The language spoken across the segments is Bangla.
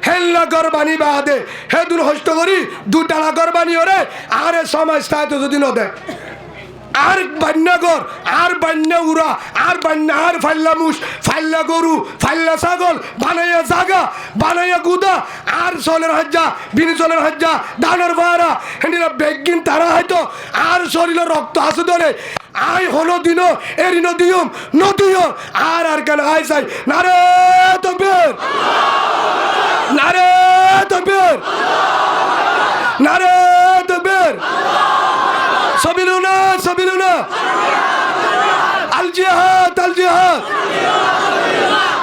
হেল্লা ঘর বানি বাদে হে দুন হস্ত করি দুটালা ঘর বানি ওরে আরে সমাজ তাইতো যদি ন দেয় আর বান্যাগর আর বান্যা উড়া আর বান্যা আর ফাল্লা মুস ফাল্লা গরু ফাল্লা ছাগল বানাইয়া জাগা বানাইয়া গুদা আর চলের হজ্জা বিনি চলের হজ্জা দানোর বাহারা হেঁটিরা বেগিন তারা হয়তো আর শরীরের রক্ত আসে ধরে আই হলো দিন এরিন দিয়ম নদিও আর কেন আই চাই নারে তকবীর নারে তকবীর নারে তকবীর সবিলুনা আল জিহাদ আল জিহাদ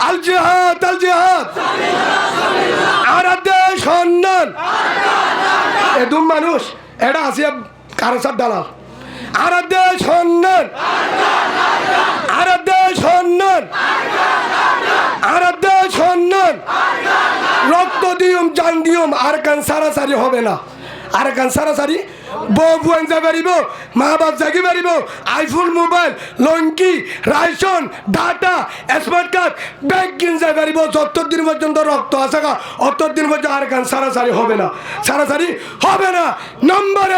আল জিহাদ আল জিহাদ আর দেশ সন্ধান এদুম মানুষ এটা আসিয়া কারসার দালাল আর দেশ সন্ধান আর দেশ সন্ধান আর দেশ সন্ধান রক্ত দিয়ম জান দিয়ম আর কান সারাসারি হবে না আর কান সারাসারি বউ বুয়ান যা পারিব মা বাপ জাগি পারিব আইফোন মোবাইল লঙ্কি রাইসন ডাটা স্মার্ট কার্ড ব্যাগ কিন যা পারিব যতদিন পর্যন্ত রক্ত আছে অতদিন পর্যন্ত আর কান সারাসারি হবে না সারাসারি হবে না নম্বর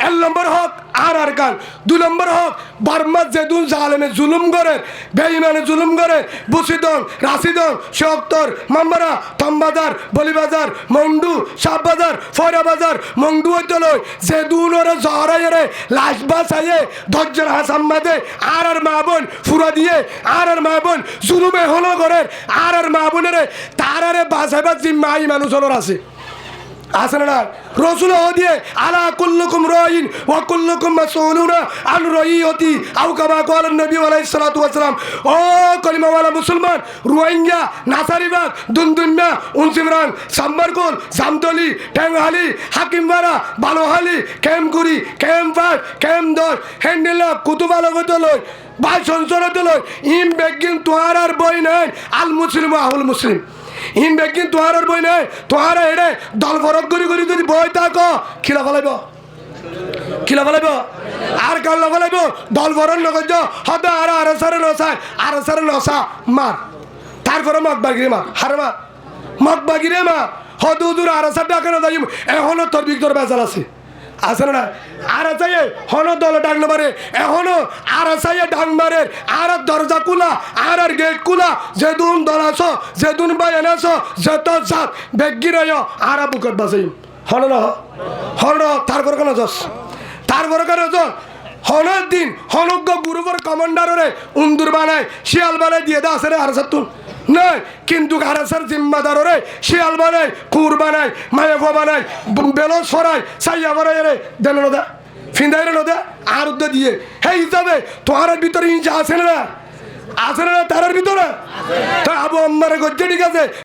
1 নম্বর হক আর কান 2 নম্বর হক বার্মার যেদুন জালেমে জুলুম করে বেঈমানে জুলুম করে বুসিদন রাশিদন শক্তর মামবারা তম্বাজার বলিবাজার মন্ডু শাহবাজার ফয়রা বাজার মন্ডু হইতলই যেদুন ওরে জহরাইরে লাশ বাঁচাইয়ে ধৈর্যের হাসাম বাদে আর মা বোন ফুরা দিয়ে আর মা বোন জুলুমে হলো করে আর মা বোনেরে তারারে বাঁচাইবার জিম্মা এই মানুষ হলোর আছে আসে না রসুল দিয়ে আলা কুল্লুকুম রাইন ওয়া কুল্লুকুম মাসউলুনা আন রাইয়তি আও কামা ক্বালা নবী আলাইহিস সালাতু ওয়াস সালাম ও কলিমাওয়ালা মুসলমান রোহিঙ্গা নাসারিবাগ দুনদুন্না উনসিমরান সাম্বারকুল জামতলি টেংহালি হাকিমবাড়া বালোহালি কেমকুড়ি কেমপাট কেমদর হেন্ডেলা কুতুবালগত লই ভাই সংসরত লই ইম বেগিন তোহার আর বই নাই আল মুসলিম আহুল মুসলিম ইন বেগিন তোহার আর বই নাই তোহার এড়ে দল ফরক করি যদি বই থাকো খিলা ফলাইব আর কাল ফলাইব দল ফরক নগজ হবে আর সারে নসা মার তারপরে মগবাগিরে মার হারে মার মগবাগিরে মার হদুদুর আর সার ডাকে না যাই এখনো তোর বিগতর বেজাল আছে আসলে না আর চাইয়ে হনো দল ডাক মারে এখনো আর চাইয়ে ডাক মারে আর দরজা কুলা আর গেট কুলা যেদুন দল আছো যেদুন বাইন আছো যেত জাত বেগিরায় আর বুকত বাসাই হনো না হনো তারপর কেন যস তারপর কেন যস হনের দিন হনজ্ঞ গ্রুপের কমান্ডারে উন্দুর বানায় শিয়াল বানায় দিয়ে দা আসে রে আর সাতুন নয় কিন্তু আরাসার জিম্মাদারে শিয়াল বানায় কুর বানায় মায়াফা বানায় বেলস সরাই সাইয়া বানায় রে দেন নদা ফিন্দাই রে নদা আর উদ্দা দিয়ে হে হিসাবে তোমার ভিতরে ইঞ্চা আসে না তারার ভিতরে তো আবু আম্মারে গজ্জে ঠিক আছে